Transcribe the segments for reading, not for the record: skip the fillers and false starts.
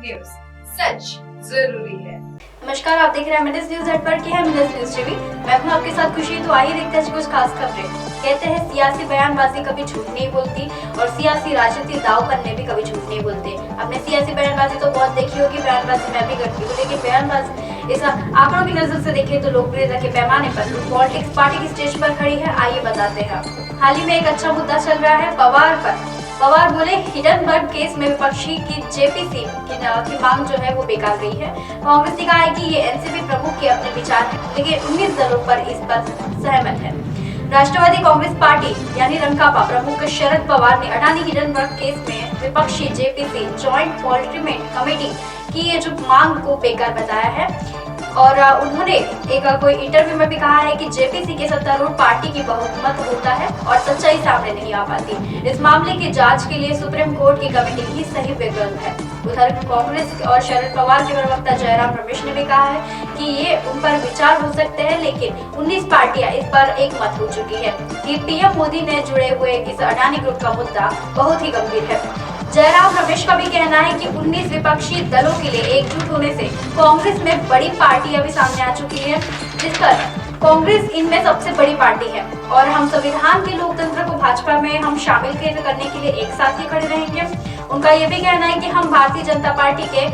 News, सच जरूरी है। नमस्कार, आप देख रहे हैं मिनट्स न्यूज नेटवर्क की है मिनट्स न्यूज टीवी। मैं हूं आपके साथ खुशी। तो आइए देखते हैं कुछ खास खबरें। कहते हैं सियासी बयानबाजी कभी झूठ नहीं बोलती और सियासी राजनीति दाव करने भी कभी झूठ नहीं बोलते। आपने सियासी बयानबाजी तो बहुत देखी होगी, बयानबाजी मैं भी करती हूँ, लेकिन बयानबाजी इस आंकड़ों की नजर से देखें तो लोकप्रियता के पैमाने पर पॉलिटिक्स पार्टी की स्टेज पर खड़ी है। आइए बताते हैं आपको। हाल ही में एक अच्छा मुद्दा चल रहा है पवार पर। पवार बोले हिडनबर्ग केस में विपक्षी की जेपीसी की मांग जो है वो बेकार गई है। कांग्रेस ने कहा है कि ये एनसीपी प्रमुख के अपने विचार हैं, लेकिन 19 दलों पर इस पर सहमत है। राष्ट्रवादी कांग्रेस पार्टी यानी रंकापा प्रमुख शरद पवार ने अडानी हिडनबर्ग केस में विपक्षी जेपीसी जॉइंट पार्लियामेंट कमेटी की ये जो मांग को बेकार बताया है। और उन्होंने एक कोई इंटरव्यू में भी कहा है कि जेपीसी के सत्तारूढ़ पार्टी की बहुमत होता है और सच्चाई सामने नहीं आ पाती। इस मामले की जांच के लिए सुप्रीम कोर्ट की कमेटी ही सही विकल्प है। उधर कांग्रेस और शरद पवार के प्रवक्ता जयराम रमेश ने भी कहा है कि ये उन पर विचार हो सकते हैं, लेकिन 19 पार्टियां इस पर एक मत हो चुकी है कि पीएम मोदी ने जुड़े हुए इस अडानी ग्रुप का मुद्दा बहुत ही गंभीर है। जयराम रमेश का भी कहना है कि 19 विपक्षी दलों के लिए एकजुट होने से कांग्रेस में बड़ी पार्टियां भी सामने आ चुकी है, जिस पर कांग्रेस इनमें सबसे बड़ी पार्टी है और हम संविधान के लोकतंत्र को भाजपा में हम शामिल करने के लिए एक साथ ही खड़े रहेंगे। उनका यह भी कहना है कि हम भारतीय जनता पार्टी के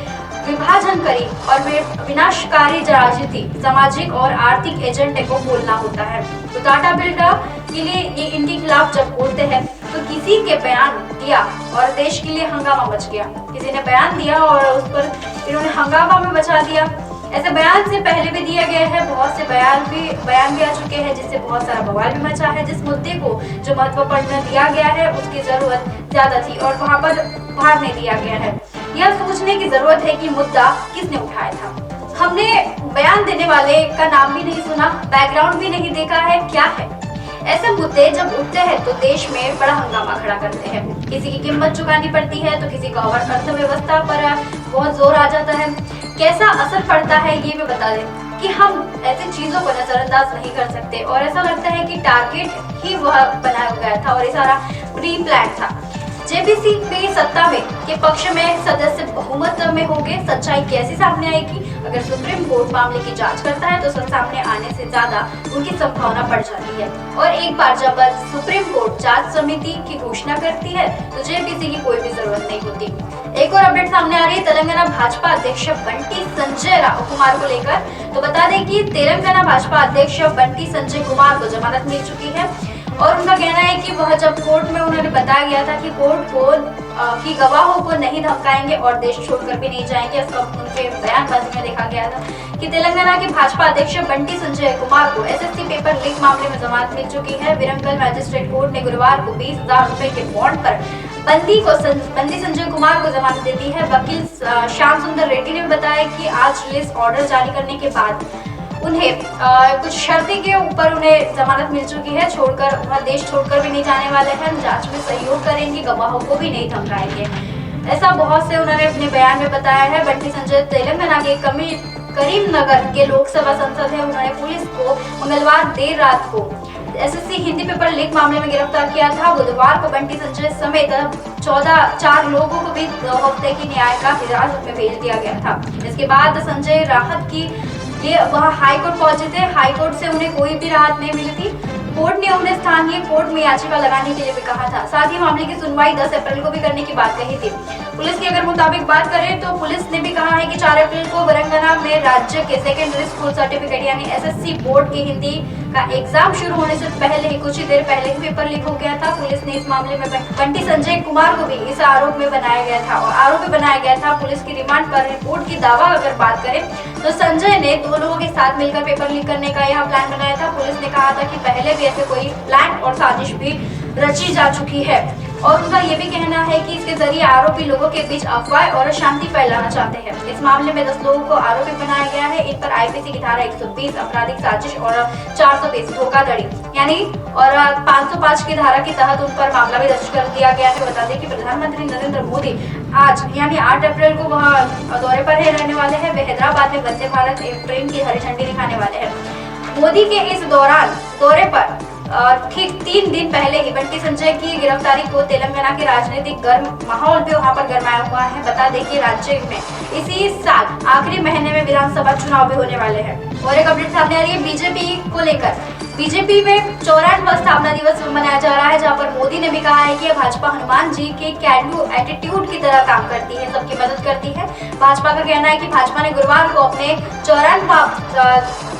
विभाजन करी और विनाशकारी राजनीति, सामाजिक और आर्थिक एजेंडे को बोलना होता है। तो टाटा बिरला के लिए ये इनके खिलाफ जब बोलते हैं तो किसी के बयान दिया और देश के लिए हंगामा मच गया। किसी ने बयान दिया और उस पर इन्होंने हंगामा में मचा दिया। ऐसे बयान से पहले भी दिया गया है, बहुत से बयान भी आ चुके हैं जिससे बहुत सारा बवाल भी मचा है। जिस मुद्दे को जो महत्वपूर्ण दिया गया है उसकी जरूरत ज्यादा थी और वहाँ पर भार नहीं दिया गया है। यह सोचने की जरूरत है कि मुद्दा किसने उठाया था। हमने बयान देने वाले का नाम भी नहीं सुना, बैकग्राउंड भी नहीं देखा है क्या है। ऐसे मुद्दे जब उठते हैं तो देश में बड़ा हंगामा खड़ा करते हैं। किसी की कीमत चुकानी पड़ती है तो किसी का और अर्थव्यवस्था पर बहुत जोर आ जाता है। कैसा असर पड़ता है ये भी बता दें कि हम ऐसी चीजों को नजरअंदाज नहीं कर सकते और ऐसा लगता है कि टारगेट ही वह बनाया गया था और ये सारा प्री प्लान था। जेपीसी पे सत्ता में के पक्ष में सदस्य बहुमत में होंगे। सच्चाई कैसे सामने आएगी? अगर सुप्रीम कोर्ट मामले की जांच करता है तो सामने आने से ज्यादा उनकी संभावना बढ़ जाती है और एक बार जब सुप्रीम कोर्ट जांच समिति की घोषणा करती है तो जेपीसी की कोई भी जरूरत नहीं होती। एक और अपडेट सामने आ रही है तेलंगाना भाजपा अध्यक्ष बंटी संजय कुमार को लेकर। तो बता दें कि तेलंगाना भाजपा अध्यक्ष बंटी संजय कुमार को जमानत मिल चुकी है और उनका कहना है कि वह जब कोर्ट में उन्होंने बताया गया था कि कोर्ट को की गवाहों को नहीं धमकाएंगे और देश छोड़कर भी नहीं जाएंगे। इसका उनके बयानबाजी में देखा गया था कि तेलंगाना के भाजपा अध्यक्ष बंटी संजय कुमार को एसएससी पेपर लीक मामले में जमानत मिल चुकी है। विरंगल मैजिस्ट्रेट कोर्ट ने गुरुवार को 20,000 रुपए के बॉन्ड पर बंदी संजय कुमार को जमानत दे दी है। वकील श्याम सुंदर रेड्डी ने बताया कि आज रिलीज ऑर्डर जारी करने के बाद उन्हें कुछ शर्तें के ऊपर उन्हें जमानत मिल चुकी है। छोड़कर वह देश छोड़कर भी नहीं जाने वाले हैं, जांच में सहयोग करेंगे, गवाहों को भी नहीं धमकाएंगे। ऐसा बहुत से उन्होंने अपने बयान में बताया है। बंटी संजय तेलंगाना के करीमनगर के लोकसभा सांसद है। उन्होंने पुलिस को मंगलवार देर रात को एसएससी हिंदी पेपर लीक मामले में गिरफ्तार किया था। बुधवार को बंटी संजय समेत 4 लोगों को भी 2 हफ्ते की न्यायिक हिरासत में भेज दिया गया था। इसके बाद संजय राहत की वह हाईकोर्ट पहुंचे थे। हाईकोर्ट से उन्हें कोई भी राहत नहीं मिली थी। कोर्ट ने उन्हें स्थानीय कोर्ट में याचिका लगाने के लिए भी कहा था। साथ ही मामले की सुनवाई 10 अप्रैल को भी करने की बात कही थी। पुलिस की अगर मुताबिक बात करें तो पुलिस ने भी कहा है कि 4 अप्रैल को वरंगना में राज्य के सेकेंडरी स्कूल सर्टिफिकेट यानी एसएससी बोर्ड के हिंदी का एग्जाम शुरू होने से पहले ही कुछ ही देर पहले ही पेपर लीक हो गया था। पुलिस ने इस मामले में बंटी संजय कुमार को भी इस आरोप में बनाया गया था और आरोपी बनाया गया था। पुलिस की रिमांड पर रिपोर्ट की दावा अगर बात करें तो संजय ने 2 लोगों के साथ मिलकर पेपर लीक करने का यह प्लान बनाया था। पुलिस ने कहा था कि पहले भी ऐसे कोई प्लान और साजिश भी रची जा चुकी है और उनका ये भी कहना है कि इसके जरिए आरोपी लोगों के बीच अफवाह और अशांति फैलाना चाहते हैं। इस मामले में 10 लोगों को आरोपी बनाया गया है। इन पर आईपीसी की धारा 120 आपराधिक साजिश और 420 धोखाधड़ी यानी और 505 की धारा के तहत उन पर मामला भी दर्ज कर दिया गया है। बता दें कि प्रधानमंत्री नरेंद्र मोदी आज यानी 8 अप्रैल को वह दौरे पर रहने वाले हैं। वे हैदराबाद में वंदे भारत ट्रेन की हरी झंडी दिखाने वाले हैं। मोदी के इस दौरे पर ठीक जबकि 3 दिन पहले ही बंटी संजय की गिरफ्तारी को तेलंगाना के राजनीतिक गर्म माहौल भी वहां पर गर्माया हुआ है। बता दें कि राज्य में इसी साल आखिरी महीने में विधानसभा चुनाव भी होने वाले हैं। और एक अपडेट सामने आ रही है बीजेपी को लेकर। बीजेपी में 54वां स्थापना दिवस मनाया जा रहा है, जहां पर मोदी ने भी कहा है कि भाजपा हनुमान जी के कैन डू एटीट्यूड की तरह काम करती है, सबकी मदद करती है। भाजपा का कहना है कि भाजपा ने गुरुवार को अपने 54वां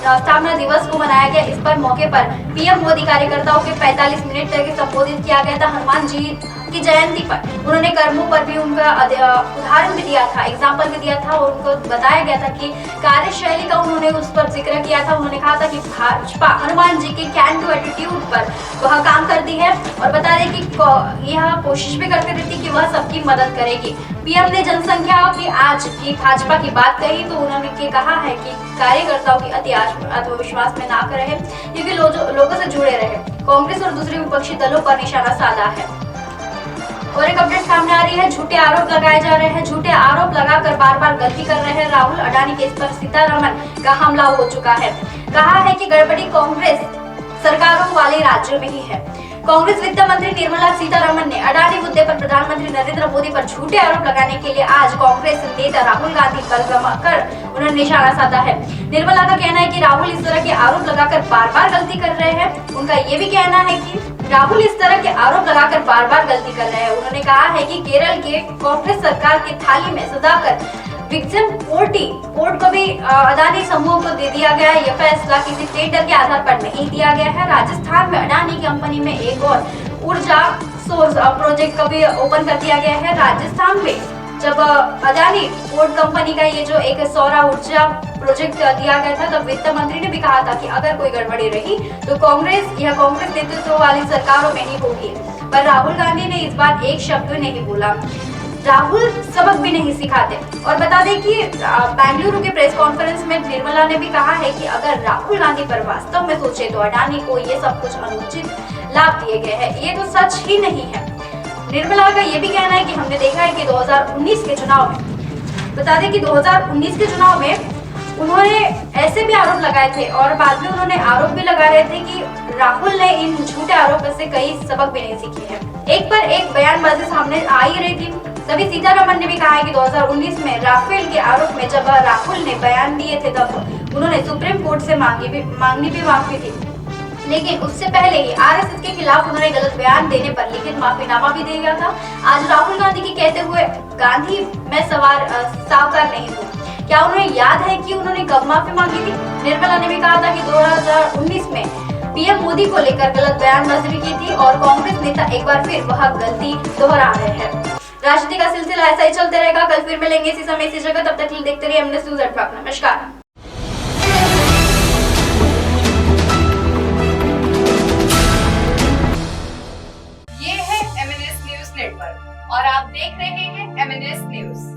स्थापना दिवस को मनाया गया। इस पर मौके पर पीएम मोदी कार्यकर्ताओं के 45 मिनट तक संबोधित किया गया था। हनुमान जी की जयंती पर उन्होंने कर्मों पर भी उनका उदाहरण भी दिया था, एग्जाम्पल भी दिया था और उनको बताया गया था कि कार्यशैली का उन्होंने उस पर जिक्र किया था। उन्होंने कहा था कि भाजपा हनुमान जी के कैन डू एटीट्यूड पर वह काम करती है और बता दें कि यह कोशिश भी करती रहती कि वह सबकी मदद करेगी। पीएम ने जनसंख्या की आज की भाजपा की बात कही तो उन्होंने कहा है कि कार्यकर्ताओं की अति आत्मविश्वास में ना करें, क्योंकि लोगों से जुड़े रहे। कांग्रेस और दूसरे विपक्षी दलों पर निशाना साधा है। और एक अपडेट सामने आ रही है, झूठे आरोप लगाए जा रहे हैं। झूठे आरोप लगाकर बार बार गलती कर रहे हैं राहुल। अडानी केस पर सीतारमण का हमला हो चुका है। कहा है कि गड़बड़ी कांग्रेस सरकारों वाले राज्यों में ही है। कांग्रेस वित्त मंत्री निर्मला सीतारमण ने अडानी मुद्दे पर प्रधानमंत्री नरेंद्र मोदी पर झूठे आरोप लगाने के लिए आज कांग्रेस नेता राहुल गांधी पर जमाकर उन्होंने निशाना साधा है। निर्मला का कहना है कि राहुल इस तरह के आरोप लगाकर बार बार गलती कर रहे हैं। उनका ये भी कहना है कि राहुल इस तरह के आरोप लगाकर बार बार गलती कर रहे हैं। उन्होंने कहा है कि केरल के कांग्रेस सरकार की थाली में सजाकर विक्टिम पोर्ट को भी अडानी समूह को दे दिया गया है। यह फैसला किसी टेंडर के आधार पर नहीं दिया गया है। राजस्थान में अडानी कंपनी में एक और ऊर्जा सोर्स प्रोजेक्ट को भी ओपन कर दिया गया है। राजस्थान में जब अडानी पोर्ट कंपनी का ये जो एक सौर ऊर्जा प्रोजेक्ट दिया गया था, तब वित्त मंत्री ने भी कहा था कि अगर कोई गड़बड़ी रही तो कांग्रेस नेतृत्व वाली सरकारों में ही होगी। पर राहुल गांधी ने इस बार एक शब्द नहीं बोला। राहुल सबक भी नहीं सिखाते। और बता दें कि बेंगलुरु के प्रेस कॉन्फ्रेंस में निर्मला ने भी कहा है कि अगर राहुल गांधी पर वास्तव में सोचे तो अडानी को ये सब कुछ अनुचित लाभ दिए गए हैं। ये तो सच ही नहीं है। निर्मला का ये भी कहना है कि हमने देखा है कि 2019 के चुनाव में, बता दें कि 2019 के चुनाव में उन्होंने ऐसे भी आरोप लगाए थे और बाद में उन्होंने आरोप भी लगा रहे थे कि राहुल ने इन झूठे आरोपों से कई सबक भी नहीं सीखे हैं। एक पर एक बयानबाजी सामने आ ही रही थी। तभी सीतारमण ने भी कहा है कि 2019 में राफेल के आरोप में जब राहुल ने बयान दिए थे तब उन्होंने सुप्रीम कोर्ट से मांगनी भी माफी थी, लेकिन उससे पहले ही आरएसएस के खिलाफ उन्होंने गलत बयान देने पर लिखित माफीनामा भी दे दिया था। आज राहुल गांधी के कहते हुए गांधी मैं सावकार नहीं हूँ। क्या उन्हें याद है कि उन्होंने कब माफी मांगी थी? निर्मला ने भी कहा था कि 2019 में पीएम मोदी को लेकर गलत बयानबाजी भी की थी और कांग्रेस नेता एक बार फिर वह गलती दोहरा रहे हैं। राजनीति का सिलसिला ऐसा ही चलते रहेगा। कल फिर मिलेंगे इसी समय इसी जगह। तब तक देखते रहिए एमएनएस न्यूज़ नेटवर्क। नमस्कार। ये है एमएनएस न्यूज़ नेटवर्क और आप देख रहे हैं एमएनएस न्यूज़।